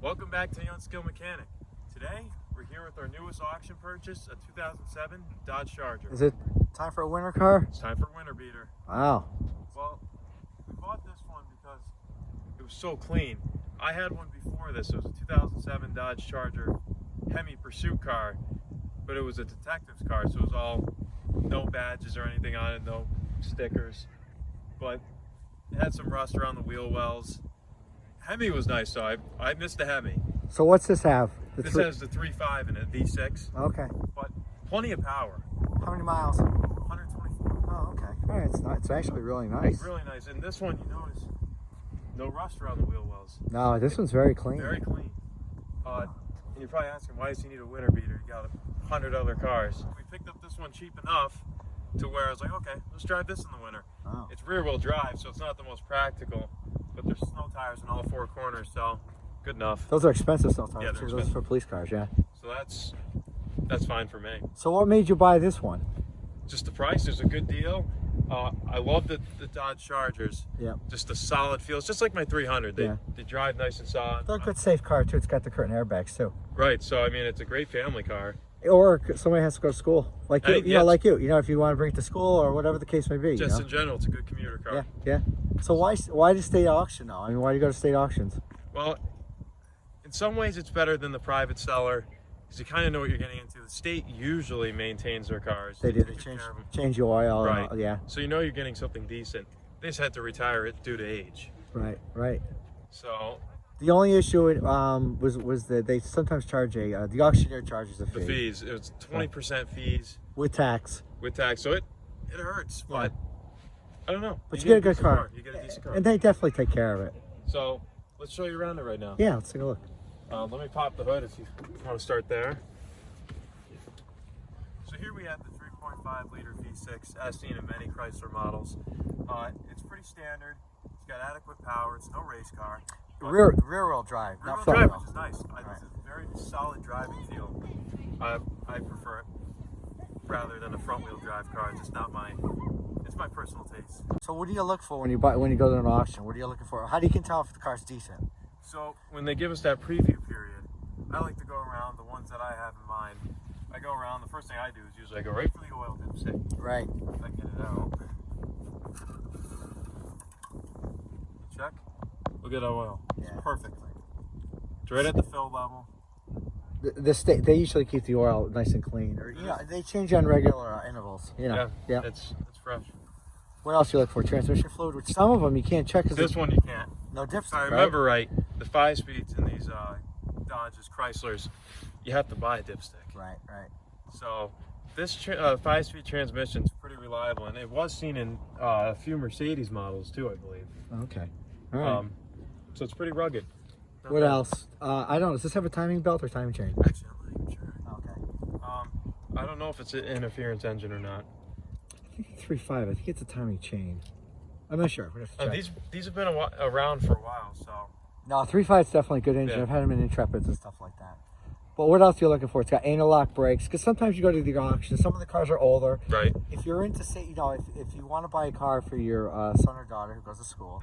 Welcome back to Young Skill Mechanic. Today, we're here with our newest auction purchase, a 2007 Dodge Charger. Is it time for a winter car? It's time for a winter beater. Wow. Well, we bought this one because it was so clean. I had one before this. It was a 2007 Dodge Charger Hemi Pursuit car, but it was a detective's car, so it was all no badges or anything on it, no stickers. But it had some rust around the wheel wells. Hemi was nice, so I missed the Hemi. So what's this have? This has the 3.5 in it, V6. Okay. But plenty of power. How many miles? 124. Oh, okay. All right, it's actually really nice. It's really nice. And this one, you notice, no rust around the wheel wells. No, this one's very clean. Very clean. And you're probably asking, why does he need a winter beater? You got 100 other cars. We picked up this one cheap enough to where I was like, okay, let's drive this in the winter. Oh. It's rear-wheel drive, so it's not the most practical, but there's snow tires in all four corners, so good enough. Those are expensive snow tires. Yeah, they're Those expensive. are for police cars, yeah. So that's fine for me. So what made you buy this one? Just the price is a good deal. I love the Dodge Chargers. Yeah. Just a solid feel. It's just like my 300. They drive nice and solid. They're a good safe car too. It's got the curtain airbags too. Right. So I mean, it's a great family car. Or somebody has to go to school, like you, Yeah. like you. You know, if you want to bring it to school or whatever the case may be. Just you know? in general, it's a good commuter car. Yeah. So why the state auction now? I mean, why do you go to state auctions? Well, in some ways, it's better than the private seller because you kind of know what you're getting into. The state usually maintains their cars. They take change care of them. change your oil. Right. Yeah. So you know you're getting something decent. They just had to retire it due to age. Right. So The only issue was that they sometimes charge the auctioneer charges a fee. the fees, it was 20% fees with tax. with tax. So it hurts, but I don't know. But you get a good decent car. You get a decent car. And they definitely take care of it. So let's show you around it right now. Yeah, let's take a look. Let me pop the hood if you want to start there. So here we have the 3.5 liter V6 as seen in many Chrysler models. It's pretty standard. It's got adequate power. It's no race car. Rear wheel drive, not Rear-wheel front drive, wheel. which is nice. It's a very solid driving feel. I prefer it rather than a front wheel drive car. It's just not it's my personal taste. So what do you look for when you go to an auction? What are you looking for? How do you can tell if the car's decent? So when they give us that preview period, I like to go around the ones that I have in mind. I go around, the first thing I do is usually I go right for the oil dipstick. Right. If I get it out. Check. Look at that oil. It's Yeah. perfect. It's right at the fill level. The state they usually keep the oil nice and clean, or they change on regular intervals. Yeah. It's fresh. What else do you look for? Transmission fluid, which some of them you can't check because This one you can't. no dipstick. If I remember right, the 5-speeds in these Dodges, Chryslers, you have to buy a dipstick. Right. So this 5-speed transmission is pretty reliable, and it was seen in a few Mercedes models too, I believe. Okay. All right. So it's pretty rugged. What else? I don't know. Does this have a timing belt or timing chain? Actually, I'm not sure. Okay. I don't know if it's an interference engine or not. I think it's 3.5. I think it's a timing chain. I'm not sure. We'd have to check. These have been around for a while, so. No, 3.5 is definitely a good engine. Yeah. I've had them in Intrepids and stuff like that. But what else are you looking for? It's got anti-lock brakes. Because sometimes you go to the auction. Some of the cars are older. Right. If you're into, say, if you want to buy a car for your son or daughter who goes to school,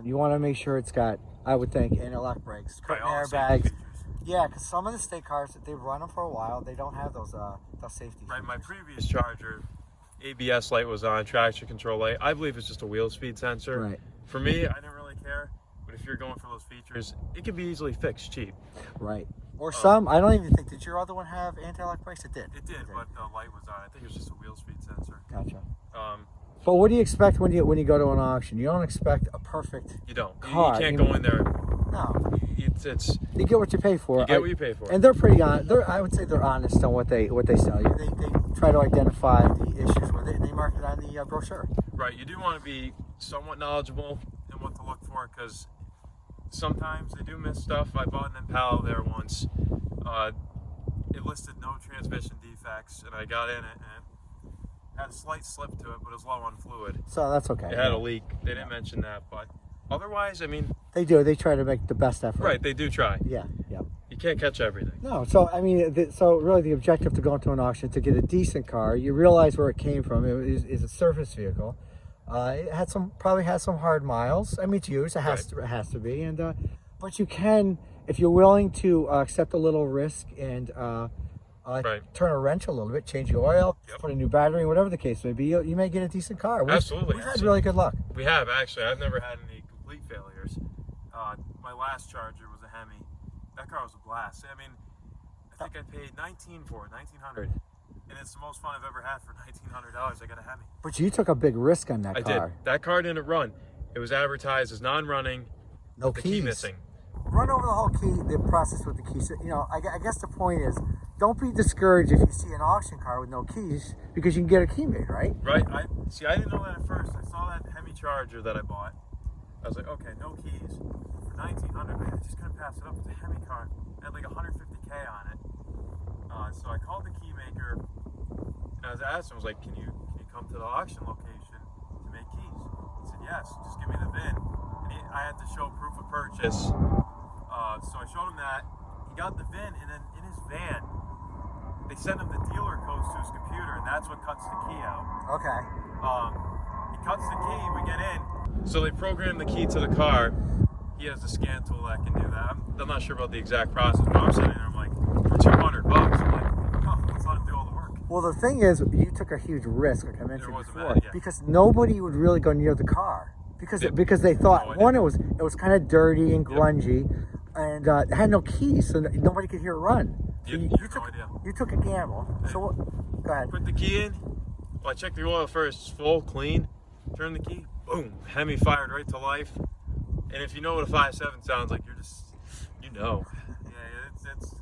you want to make sure it's got, I would think, anti-lock brakes, curtain all the safety airbags. features. Yeah, because some of the state cars, they run them for a while. They don't have those safety Right, my features. previous Charger, ABS light was on, traction control light. I believe it's just a wheel speed sensor. Right. For me, I didn't really care. But if you're going for those features, it can be easily fixed cheap. Right. Or some, I don't even think, did your other one have anti-lock brakes? It did. It did, but the light was on. I think it was just a wheel speed sensor. Gotcha. Um, But what do you expect when you go to an auction? You don't expect a perfect you don't. car. You can't go in there. No. It's You get what you pay for. you get what you pay for. And they're pretty on. I would say they're honest on what they sell you. They try to identify the issues where they mark it on the brochure. Right, you do want to be somewhat knowledgeable in what to look for because sometimes they do miss stuff. I bought an Impala there once. It listed no transmission defects, and I got in it and it had a slight slip to it, but it was low on fluid. So that's okay. It had a leak. They didn't mention that, but otherwise, I mean, They do. They try to make the best effort. right, they do try. Yeah. You can't catch everything. No. So I mean, so really, the objective to go into an auction to get a decent car. You realize where it came from. It is a service vehicle. It had probably has some hard miles. I mean, it's used. It has to be. And but you can if you're willing to accept a little risk and Right. turn a wrench a little bit, change the oil, put a new battery, whatever the case may be, you may get a decent car. Absolutely. We've had really good luck. We have, actually. I've never had any complete failures. My last Charger was a Hemi. That car was a blast. I mean, I think I paid $19 for it, $1,900. And it's the most fun I've ever had for $1,900. I got a Hemi. But you took a big risk on that car. I did. That car didn't run. It was advertised as non-running, no the keys. key missing. Run over the whole the process with the keys. So, I guess the point is, don't be discouraged if you see an auction car with no keys, because you can get a key made, right? Right. I didn't know that at first. I saw that Hemi Charger that I bought. I was like, okay, no keys for $1,900. Man, I just couldn't pass it up. It's a Hemi car. It had like $150K on it. So I called the key maker, and I asked him, I was like, can you come to the auction location to make keys? He said, yes, just give me the VIN. And I had to show proof of purchase. So I showed him that. He got the VIN, and then in his van, they sent him the dealer codes to his computer, and that's what cuts the key out. Okay. He cuts the key, we get in. So they program the key to the car. He has the scan tool that can do that. I'm not sure about the exact process, but I'm sitting there, I'm like, for $200, I'm like, oh, let's let him do all the work. Well, the thing is, you took a huge risk, like I mentioned before, yeah. because nobody would really go near the car because they thought, one, it was kind of dirty and grungy, and it had no keys, so nobody could hear it run. So you took a gamble. So go ahead. Put the key in. Well, I checked the oil first. It's full, clean. Turn the key. Boom. Hemi fired right to life. And if you know what a 5.7 sounds like, you're just, Yeah, it's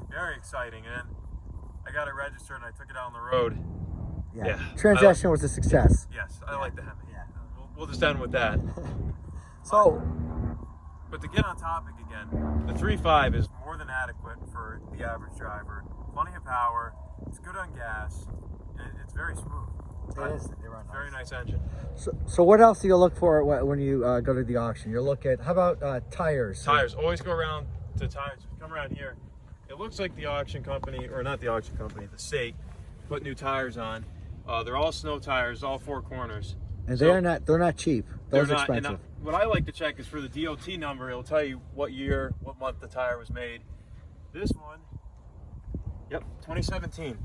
very exciting. And I got it registered and I took it out on the road. Yeah. Transaction was a success. Yes, I like the Hemi. Yeah. We'll just end with that. But to get on topic again, the 3.5 is more than adequate for the average driver. Plenty of power. It's good on gas. And it's very smooth. It is. They run nice. Very nice engine. So what else do you look for when you go to the auction? You look at, how about tires? Tires. Always go around to tires. If you come around here, it looks like the auction company, or not the auction company, the state, put new tires on. They're all snow tires, all four corners. And they're not cheap. Those are expensive. What I like to check is for the DOT number. It'll tell you what year, what month the tire was made. This one, 2017.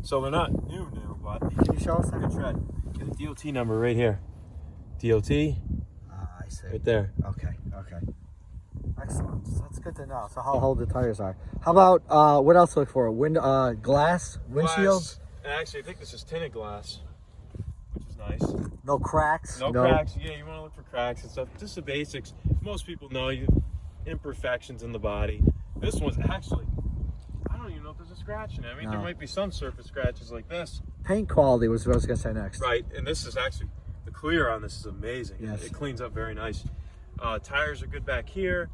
So they're not new, but can you show us that? Good tread. Get the DOT number right here. DOT. I see. Right there. Okay. Excellent. So that's good to know. So how old the tires are. How about what else to look for? Glass, windshields. Actually, I think this is tinted glass, which is nice. No cracks. No cracks. Yeah, you want to look for cracks and stuff. Just the basics. Most people know imperfections in the body. This one's actually, I don't even know if there's a scratch in it. I mean, there might be some surface scratches like this. Paint quality was what I was going to say next. Right, and this is actually, the clear on this is amazing. Yes. It cleans up very nice. Tires are good back here.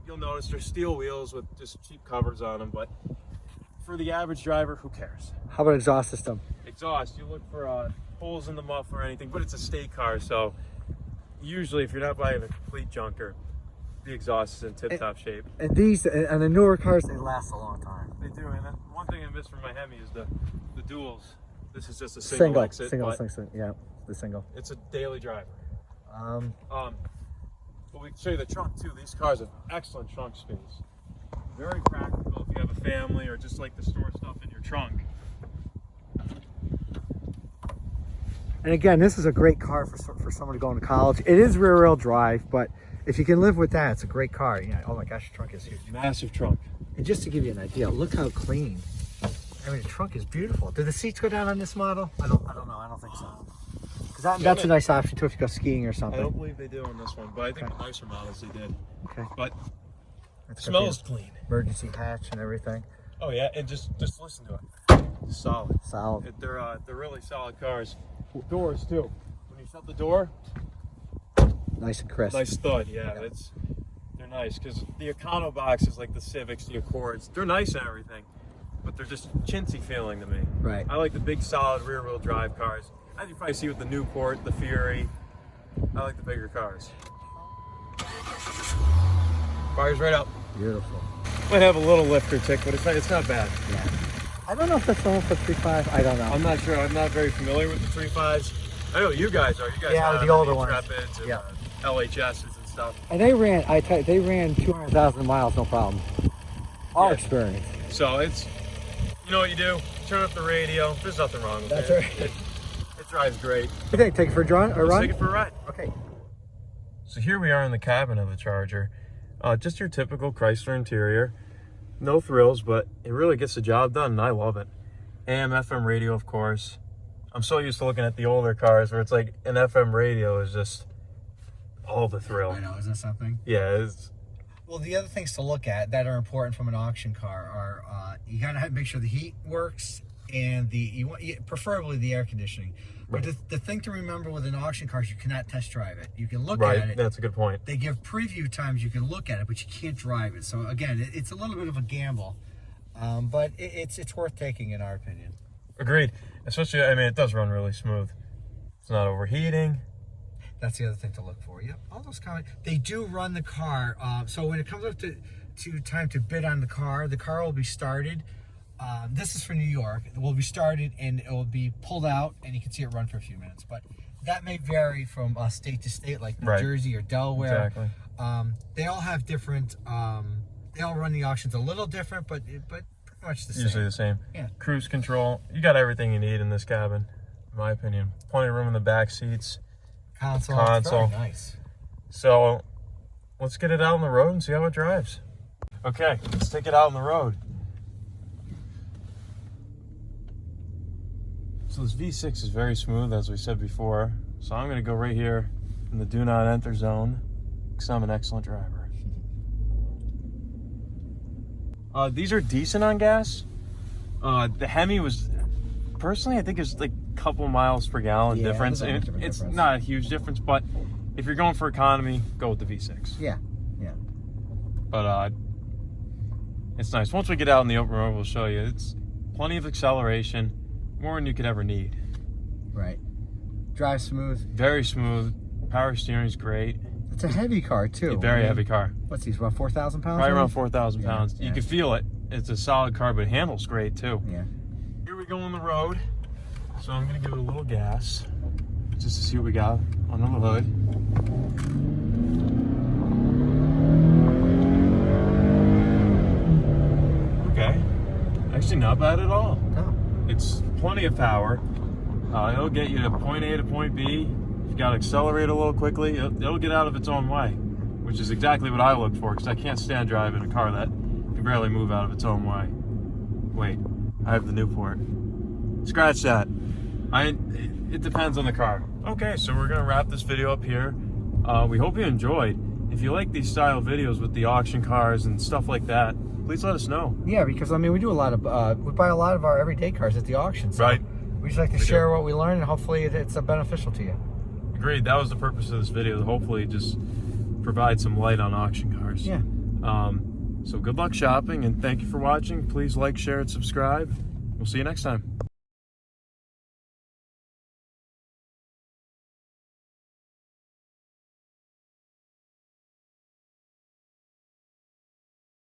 You'll notice they're steel wheels with just cheap covers on them, but for the average driver, who cares? How about exhaust system? Exhaust, you look for holes in the muffler or anything, but it's a state car, so usually if you're not buying a complete junker, the exhaust is in tip-top shape. And these, and the newer cars, they last a long time. They do, and one thing I miss from my Hemi is the duals. This is just a single exit. Single, yeah, the single. It's a daily driver. But we can show you the trunk too. These cars have excellent trunk space. Very practical if you have a family or just like to store stuff in your trunk. And again, this is a great car for somebody going to college. It is rear-wheel drive, but if you can live with that, it's a great car. Yeah. Oh my gosh, the trunk is huge. Massive trunk. And just to give you an idea, look how clean. I mean, the trunk is beautiful. Do the seats go down on this model? I don't know. I don't think so. Because that's a nice option too if you go skiing or something. I don't believe they do on this one, but I think the nicer models they did. Okay. But it smells clean. Emergency hatch and everything. Oh yeah, and just listen to it. It's solid. Solid. They're really solid cars. Doors too. When you shut the door, nice and crisp. Nice thud. Yeah, they're nice because the Econo boxes like the Civics, the Accords, they're nice and everything, but they're just chintzy feeling to me. Right. I like the big solid rear wheel drive cars. As you probably see with the Newport, the Fury, I like the bigger cars. Fires right up. Beautiful. Might have a little lifter tick, but it's not bad. Yeah. I don't know if that's the one for 3.5. I don't know. I'm not sure. I'm not very familiar with the 3.5s. I know you guys are. You guys with the older ones. Intrepids and LHSs and stuff. stuff. And they ran 200,000 miles, no problem. Our experience. So it's, you know what you do? Turn up the radio. There's nothing wrong with That's it. right. It drives great. What do you think? Take it for a run? Let's take it for a ride. Okay. So here we are in the cabin of the Charger. Just your typical Chrysler interior. No thrills, but it really gets the job done, and I love it. AM, FM radio, of course. I'm so used to looking at the older cars where it's like an FM radio is just all the thrill. I know, isn't that something? Yeah, it's... Well, the other things to look at that are important from an auction car are you gotta make sure the heat works and preferably the air conditioning. But the thing to remember with an auction car is you cannot test drive it. You can look at it. That's a good point. They give preview times you can look at it, but you can't drive it. So again, it's a little bit of a gamble, but it's worth taking in our opinion. Agreed. Especially, I mean, it does run really smooth. It's not overheating. That's the other thing to look for. Yep, all those comments. They do run the car. So when it comes up to time to bid on the car will be started. This is for New York. It will be started and it will be pulled out, and you can see it run for a few minutes. But that may vary from state to state, like New Jersey or Delaware. Exactly. They all have different. They all run the auctions a little different, but pretty much the same. Usually the same. Yeah. Cruise control. You got everything you need in this cabin, in my opinion. Plenty of room in the back seats. Console. It's very nice. So let's get it out on the road and see how it drives. Okay, let's take it out on the road. So this V6 is very smooth, as we said before. So I'm going to go right here in the do not enter zone because I'm an excellent driver. These are decent on gas. The Hemi was, personally, I think it's like a couple miles per gallon difference. It's not a huge difference, but if you're going for economy, go with the V6. Yeah. But it's nice. Once we get out in the open road, we'll show you. It's plenty of acceleration, more than you could ever need. Right. Drive smooth. Very smooth. Power steering's great. It's a heavy car too. A very heavy car. What's these? About 4,000 pounds? Probably around 4,000 pounds. Yeah. You can feel it. It's a solid car, but it handles great too. Yeah. Here we go on the road. So I'm gonna give it a little gas, just to see what we got on the hood. Okay, actually not bad at all. No. It's plenty of power. It'll get you to point A to point B. If you got to accelerate a little quickly, it'll get out of its own way, which is exactly what I look for, because I can't stand driving a car that can barely move out of its own way. Wait, I have the Newport. Scratch that. It depends on the car. Okay, so we're gonna wrap this video up here. We hope you enjoyed. If you like these style videos with the auction cars and stuff like that, please let us know. Yeah, because I mean, we do a lot of we buy a lot of our everyday cars at the auction. So Right. We just like to share what we learn, and hopefully it's beneficial to you. Agreed. That was the purpose of this video. Hopefully, just provide some light on auction cars. Yeah. So good luck shopping, and thank you for watching. Please like, share, and subscribe. We'll see you next time.